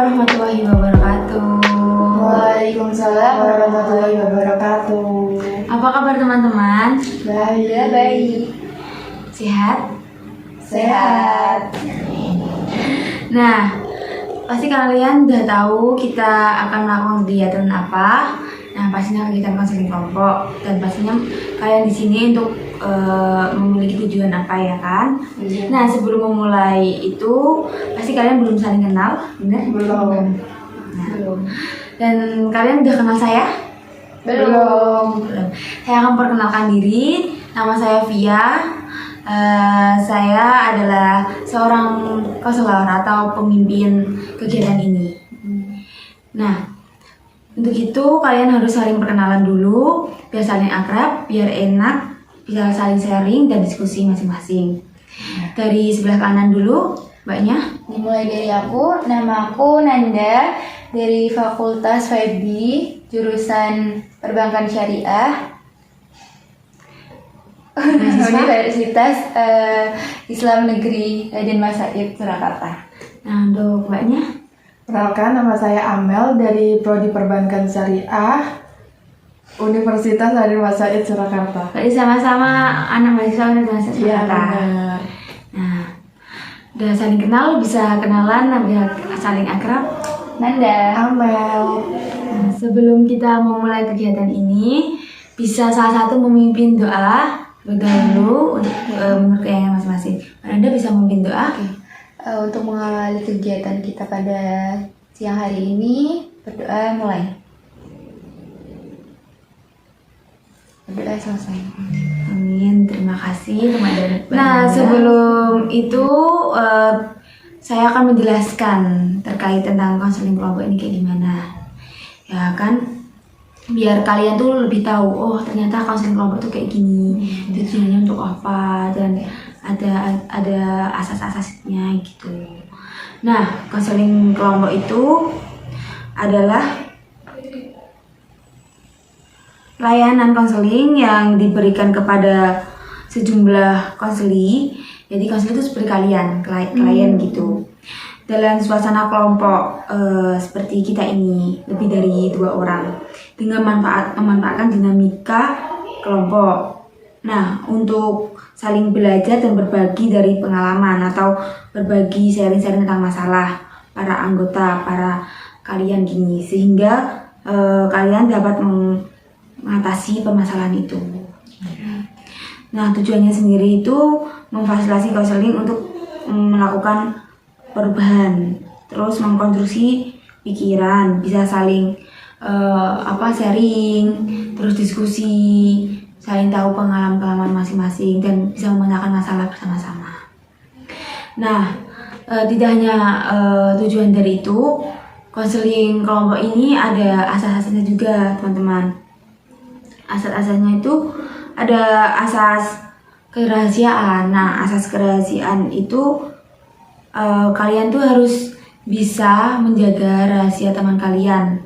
warahmatullahi wabarakatuh. Waalaikumsalam warahmatullahi wabarakatuh. Apa kabar teman-teman? Baik. Sehat? Sehat. Nah, pasti kalian udah tahu kita akan melakukan kegiatan apa. Nah, pastinya kegiatan konseling kelompok, dan pastinya kalian di sini untuk memiliki tujuan apa, ya kan? Iya. Nah, sebelum memulai itu pasti kalian belum saling kenal, benar? Belum. Dan kalian udah kenal saya? Belum. Saya akan perkenalkan diri. Nama saya Via. Saya adalah seorang konselor atau pemimpin kegiatan ini. Nah, untuk itu kalian harus saling perkenalan dulu, biar saling akrab, biar enak, bisa saling sharing dan diskusi masing-masing. Dari sebelah kanan dulu, Mbaknya. Dimulai dari aku. Nama aku Nanda dari Fakultas FEB, jurusan Perbankan Syariah. Universitas Islam Negeri Raden Mas Said, Surakarta. Nah, untuk Mbaknya. Perkenalkan, nama saya Amel dari Prodi Perbankan Syariah Universitas Raden Mas Said, Surakarta. Berarti sama-sama anak mahasiswa Universitas Iya, Surakarta. benar. Nah, udah saling kenal, bisa kenalan, biar saling akrab. Nanda. Amel. Nah, sebelum kita memulai kegiatan ini, bisa salah satu memimpin doa dulu untuk menurut keinginan masing-masing. Anda bisa memimpin doa? Untuk mengawali kegiatan kita pada siang hari ini, berdoa mulai. Berdoa selesai. Amin, terima kasih teman-teman. Nah, sebelum itu saya akan menjelaskan terkait tentang konseling kelompok ini kayak gimana. Ya kan, biar kalian tuh lebih tahu, oh ternyata konseling kelompok tuh kayak gini, tujuannya untuk apa, dan ada asas-asasnya gitu. Nah, konseling kelompok itu adalah layanan konseling yang diberikan kepada sejumlah konseli. Jadi konseling itu seperti klien gitu. Dalam suasana kelompok seperti kita ini, lebih dari 2 orang, dengan memanfaatkan dinamika kelompok. Nah, untuk saling belajar dan berbagi dari pengalaman atau berbagi sharing-sharing tentang masalah para anggota, para kalian gini, sehingga kalian dapat mengatasi permasalahan itu. Nah, tujuannya sendiri itu memfasilitasi konseling untuk melakukan perubahan, terus mengkonstruksi pikiran, bisa saling sharing, terus diskusi, saling tahu pengalaman masing-masing, dan bisa memecahkan masalah bersama-sama. Nah, tidak hanya tujuan dari itu, konseling kelompok ini ada asas-asasnya juga, teman-teman. Asas-asasnya itu ada asas kerahasiaan. Nah, asas kerahasiaan itu kalian tuh harus bisa menjaga rahasia teman kalian.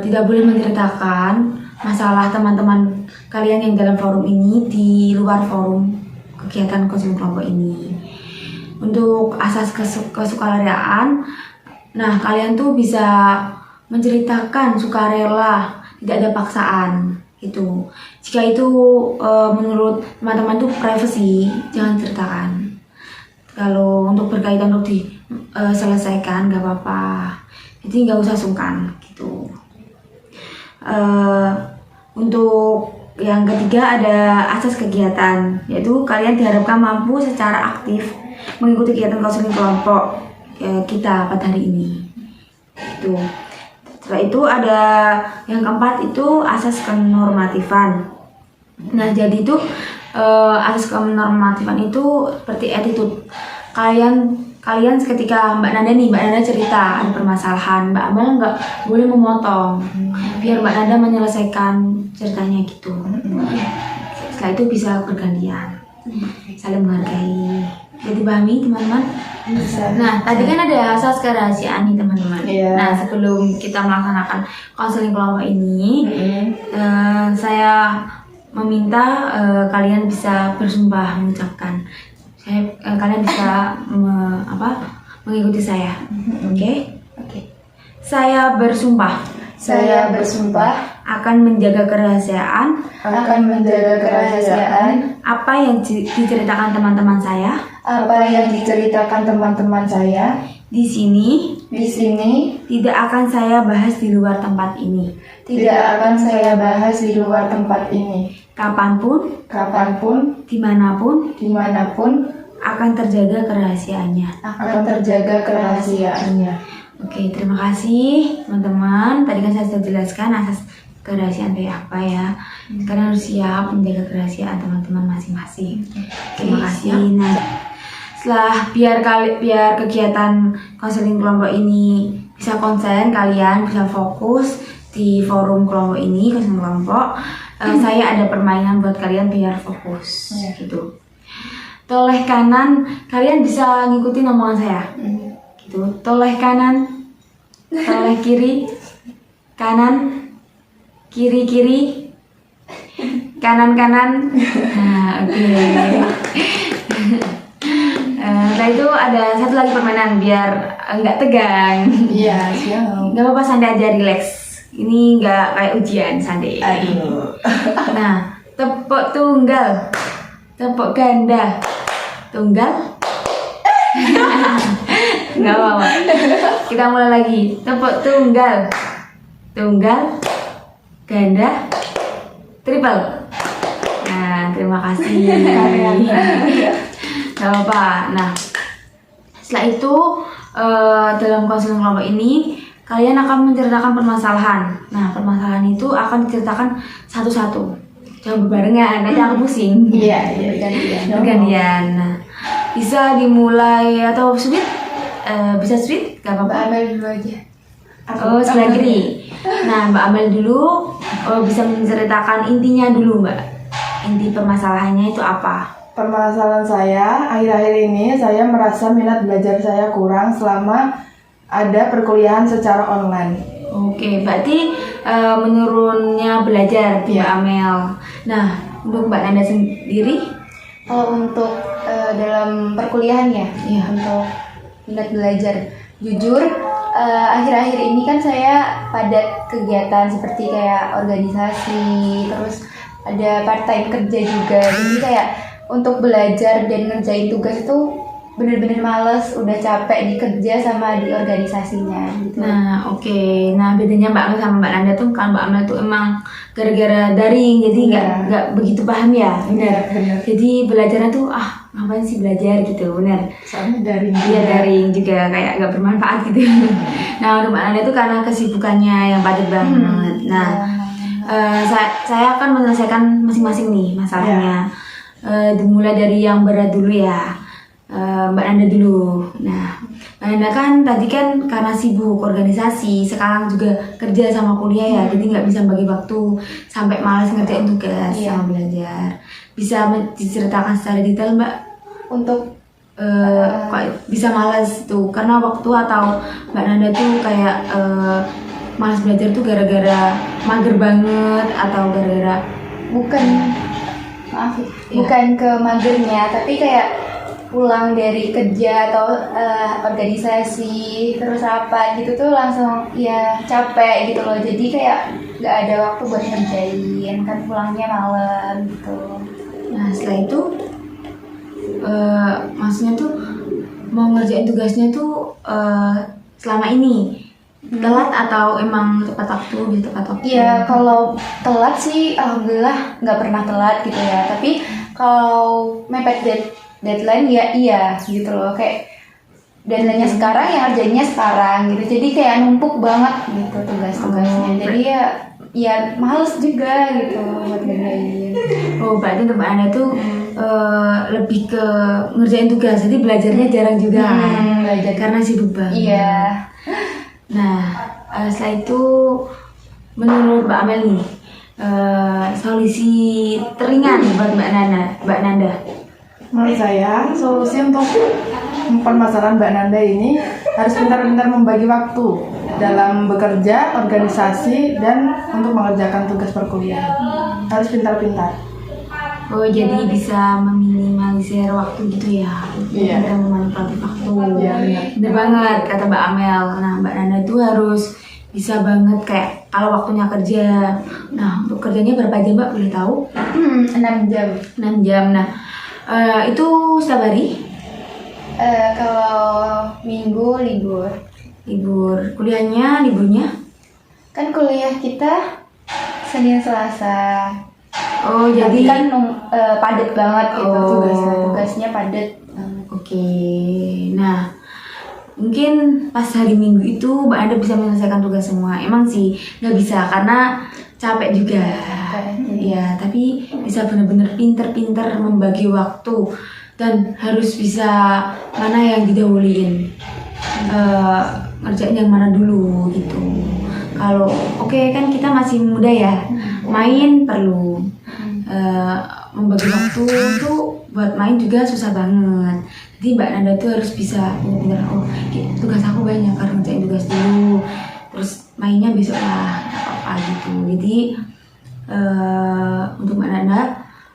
Tidak boleh menceritakan masalah teman-teman kalian yang dalam forum ini di luar forum kegiatan konseling kelompok ini. Untuk asas kesukarelaaan, nah kalian tuh bisa menceritakan sukarela, tidak ada paksaan gitu. Jika itu menurut teman-teman tuh privacy, jangan ceritakan. Kalau untuk berkaitan untuk diselesaikan gak apa-apa, jadi nggak usah sungkan gitu. Untuk yang ketiga ada asas kegiatan, yaitu kalian diharapkan mampu secara aktif mengikuti kegiatan konseling kelompok kita pada hari ini. Itu. Setelah itu ada yang keempat itu asas kenormatifan. Nah, jadi itu asas kenormatifan itu seperti attitude. Kalian ketika Mbak Nanda cerita ada permasalahan, Mbak Amel nggak boleh memotong, biar Mbak Nanda menyelesaikan ceritanya gitu. Setelah itu bisa bergantian, saling menghargai. Jadi pahami teman-teman? Bisa. Nah, tadi kan ada asas kerahasiaan nih teman-teman. Iya. Nah, sebelum kita melaksanakan konseling kelompok ini, saya meminta kalian bisa bersumpah mengucapkan. Kalian bisa mengikuti saya, oke? Oke. Saya bersumpah Saya bersumpah akan menjaga kerahasiaan akan menjaga kerahasiaan apa yang diceritakan teman-teman saya apa yang diceritakan teman-teman saya di sini. di sini. Tidak akan saya bahas di luar tempat ini. Tidak akan saya bahas di luar tempat ini. Kapanpun, Kapanpun, dimanapun akan terjaga kerahasiaannya. Oke, terima kasih teman-teman. Tadi kan saya sudah jelaskan asas kerahasiaan kayak apa ya. Kalian harus siap menjaga kerahasiaan teman-teman masing-masing. Terima kasih. Nah, setelah biar kegiatan konseling kelompok ini bisa konsen, kalian bisa fokus di forum kelompok ini, konseling kelompok. Saya ada permainan buat kalian biar fokus, gitu. Toleh kanan, kalian bisa ngikutin omongan saya. Gitu. Toleh kanan, toleh kiri, kanan, kiri, kanan. Nah, oke. Setelah itu ada satu lagi permainan biar nggak tegang. Iya, siap. Nggak apa-apa, santai aja, relax. Ini nggak kayak ujian, santai. Aduh. Nah, tepuk tunggal, tepuk ganda, tunggal. Nggak apa-apa. Kita mulai lagi. Tepuk tunggal, ganda, triple. Nah, terima kasih. Gak apa-apa. Nah, setelah itu dalam konseling kelompok ini kalian akan menceritakan permasalahan. Nah, permasalahan itu akan diceritakan satu-satu. Jangan berbarengan, nanti aku pusing. Iya, Bergantian. Nah, bisa dimulai atau sweet? Bisa sweet? Gak apa-apa. Mbak Amel dulu aja. Oh, sebelah kiri. Nah, Mbak Amel dulu bisa menceritakan intinya dulu, Mbak. Inti permasalahannya itu apa? Permasalahan saya, akhir-akhir ini saya merasa minat belajar saya kurang selama ada perkuliahan secara online. Oke, berarti menurunnya belajar di Mbak Iya. Amel. Nah, untuk Mbak Nanda sendiri? Kalau untuk dalam perkuliahan ya, Iya. untuk minat belajar, jujur akhir-akhir ini kan saya padat kegiatan seperti kayak organisasi, terus ada part time kerja juga, jadi kayak untuk belajar dan ngerjain tugas itu bener-bener males, udah capek di kerja sama di organisasinya gitu. Nah, oke. Nah, bedanya Mbak Amel sama Mbak Nanda tuh kan Mbak Amel tuh emang gara-gara daring, jadi nggak begitu paham ya, benar. Benar. Jadi belajarnya tuh ngapain sih belajar gitu, benar. Soalnya daring. Iya, daring juga kayak nggak bermanfaat gitu. Nah, untuk Mbak Nanda tuh karena kesibukannya yang padat banget. Nah, saya akan menyelesaikan masing-masing nih masalahnya. Dimulai dari yang berat dulu ya. Mbak Nanda dulu. Nah, Mbak Nanda kan tadi kan karena sibuk organisasi, sekarang juga kerja sama kuliah ya, jadi nggak bisa bagi waktu sampai malas ngerjain tugas sama belajar. Bisa diceritakan secara detail, Mbak? Untuk Kok bisa malas tuh? Karena waktu atau Mbak Nanda tuh kayak malas belajar tuh gara-gara mager banget atau gara-gara bukan ke magernya, tapi kayak pulang dari kerja atau organisasi terus rapat gitu tuh langsung ya capek gitu loh, jadi kayak nggak ada waktu buat ngerjain, kan pulangnya malam gitu. Nah, setelah itu maksudnya tuh mau ngerjain tugasnya tuh selama ini telat atau emang tepat waktu gitu, tepat waktu? Iya, kalau telat sih alhamdulillah nggak pernah telat gitu ya, tapi kalau mepet deadline ya iya gitu loh, kayak deadline-nya sekarang yang ngerjainnya sekarang gitu, jadi kayak numpuk banget gitu tugas-tugasnya, jadi ya males juga gitu buat ngerjain. Oh, berarti untuk Mbak Anda tuh lebih ke ngerjain tugas, jadi belajarnya jarang juga belajar. karena sibuk banget. Iya. Nah, setelah itu menurut Mbak Amel nih, solusi teringan buat Mbak Nanda. Menurut saya, solusi untuk permasalahan Mbak Nanda ini harus pintar-pintar membagi waktu dalam bekerja, organisasi, dan untuk mengerjakan tugas perkuliahan. Harus pintar-pintar. Oh, jadi bisa meminimalisir waktu gitu ya? Iya. Kita memanfaatkan waktu. Iya, benar. Bener banget kata Mbak Amel. Nah, Mbak Nanda tuh harus bisa banget kayak kalau waktunya kerja. Nah, untuk kerjanya berapa jam Mbak? Boleh tahu? 6 jam. 6 jam. Nah, itu setiap hari? Kalau minggu libur. Libur. Kuliahnya, liburnya? Kan kuliah kita Senin Selasa. Oh, Jadi jadi... kan padat banget gitu Oh. tugasnya padat banget. Oke, nah mungkin pas hari Minggu itu Mbak Anda bisa menyelesaikan tugas semua. Emang sih nggak bisa karena capek juga. Ya, tapi bisa benar-benar pinter-pinter membagi waktu dan harus bisa mana yang didahuluin, ngerjain yang mana dulu gitu. Kalau oke kan kita masih muda ya, main perlu. Membagi waktu tuh buat main juga susah banget. Jadi Mbak Nanda tuh harus bisa bener-bener tugas aku banyak karena ngerjain tugas dulu, terus mainnya besok lah, nggak apa-apa gitu. Jadi untuk Mbak Nanda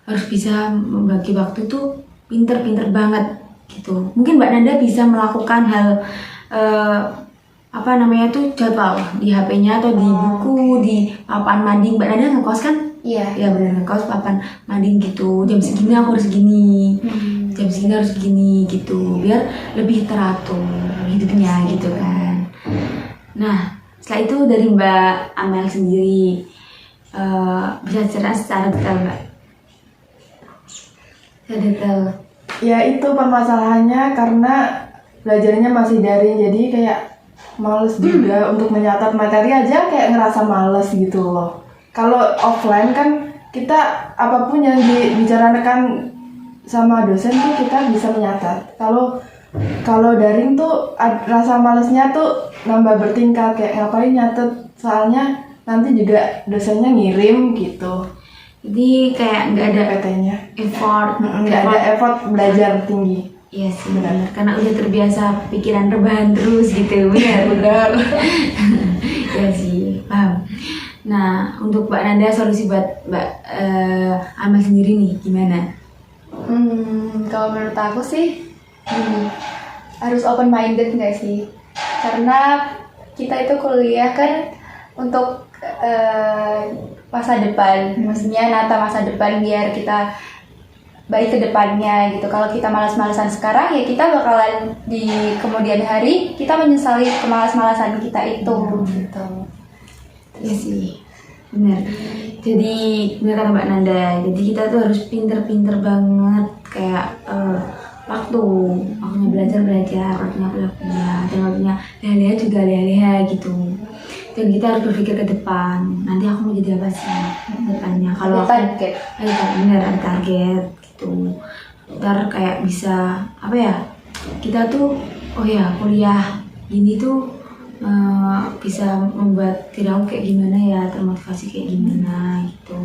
harus bisa membagi waktu tuh pinter-pinter banget gitu. Mungkin Mbak Nanda bisa melakukan hal apa namanya tuh jadwal di HP-nya atau di buku, di papan mading. Mbak Nanda ngekos kan? Iya. Ya benar ngekos papan mading gitu. Jam segini aku harus segini, jam segini harus segini gitu, biar lebih teratur hidupnya gitu kan. Nah setelah itu dari Mbak Amel sendiri bisa cerita secara detail Mbak? Secara detail. Ya itu permasalahannya karena belajarnya masih daring, jadi kayak males juga untuk menyatat materi aja kayak ngerasa males gitu loh. Kalau offline kan kita apapun yang dibicarakan sama dosen tuh kita bisa menyatat. Kalau daring tuh rasa malesnya tuh nambah bertingkat, kayak ngapain nyatet, soalnya nanti juga dosennya ngirim gitu. Jadi kayak nggak ada PT-nya. effort, Nggak ada effort belajar tinggi. Iya sih benar, karena udah terbiasa pikiran rebahan terus gitu, benar. Iya sih, paham. Nah, untuk Mbak Nanda solusi buat Mbak Amel sendiri nih gimana? Kalau menurut aku sih gini, harus open minded nggak sih? Karena kita itu kuliah kan untuk masa depan, maksudnya nata masa depan biar kita baik ke depannya gitu. Kalau kita malas-malasan sekarang ya kita bakalan di kemudian hari kita menyesali kemalas-malasan kita itu gitu. Iya sih, benar. Jadi benar kata Mbak Nanda. Jadi kita tuh harus pinter-pinter banget kayak waktunya belajar, waktunya kuliah, dan waktunya leha-leha juga leha-leha gitu. Dan kita harus berpikir ke depan. Nanti aku mau jadi apa sih depannya? Kalau aku Target. bener ada target gitu. Ntar kayak bisa apa ya? Kita tuh oh ya kuliah gini tuh bisa membuat diri aku kayak gimana ya, termotivasi kayak gimana gitu.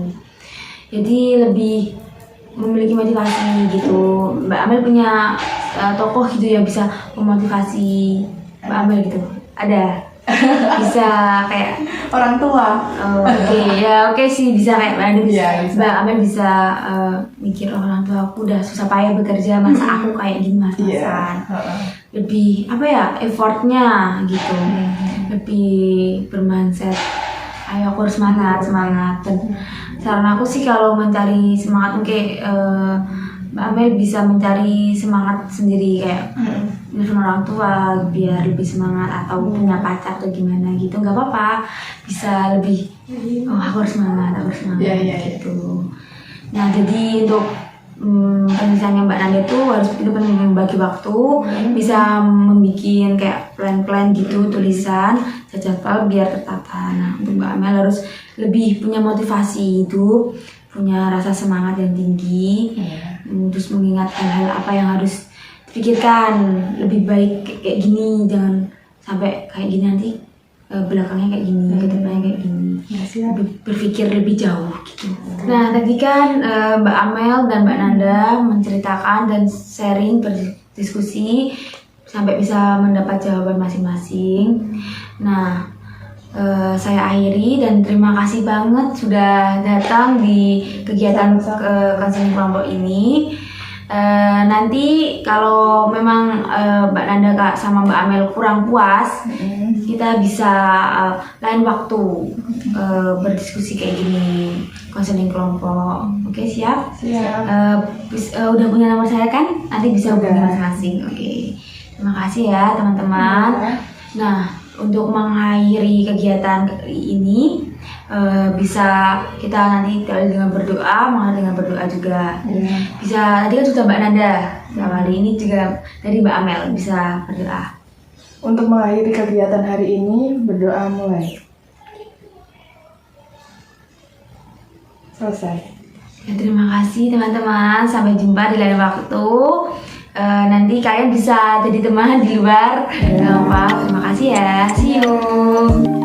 Jadi lebih memiliki motivasi gitu. Mbak Amel punya tokoh gitu yang bisa memotivasi Mbak Amel gitu. Ada bisa kayak Orang tua. oke sih bisa kayak Mbak Amel bisa, Iya, bisa. Mbak Amel bisa mikir orang tua aku udah susah payah bekerja, masa aku kayak gini mas-masan. Lebih apa ya effortnya gitu, lebih bermindset ayo aku harus semangat. Dan saran aku sih kalau mencari semangat mungkin Mbak Amel bisa mencari semangat sendiri kayak nelfon orang tua biar lebih semangat, atau punya pacar atau gimana gitu, nggak apa-apa, bisa lebih aku harus semangat Iya. gitu. Nah jadi untuk penyelesaiannya Mbak Nanda tuh harus benar-benar membagi waktu, bisa membuat kayak plan-plan gitu, tulisan, jadwal biar tertata. Nah untuk Mbak Amel harus lebih punya motivasi hidup, punya rasa semangat yang tinggi, terus mengingat hal-hal apa yang harus dipikirkan, lebih baik kayak gini, jangan sampai kayak gini nanti belakangnya kayak gini, ke depannya kayak gini. Berpikir lebih jauh gitu. Nah tadi kan Mbak Amel dan Mbak Nanda menceritakan dan sharing, berdiskusi sampai bisa mendapat jawaban masing-masing. Nah saya akhiri dan terima kasih banget sudah datang di kegiatan konseling kelompok ini. Nanti kalau memang Mbak Nanda Kak sama Mbak Amel kurang puas, kita bisa lain waktu berdiskusi kayak gini, konseling kelompok. Oke, siap? Siap. Udah punya nomor saya kan? Nanti bisa hubungi Udah. masing-masing. Oke, terima kasih ya teman-teman. Iya. Nah, untuk mengakhiri kegiatan ini bisa kita nanti dengan berdoa, mengakhiri dengan berdoa juga. Iya. Bisa tadi kan sudah Mbak Nanda, hari ini juga dari Mbak Amel bisa berdoa. Untuk mengakhiri kegiatan hari ini, berdoa mulai. Selesai. Ya, terima kasih teman-teman, sampai jumpa di lain waktu. Nanti kalian bisa jadi teman di luar. Terima kasih ya, see you.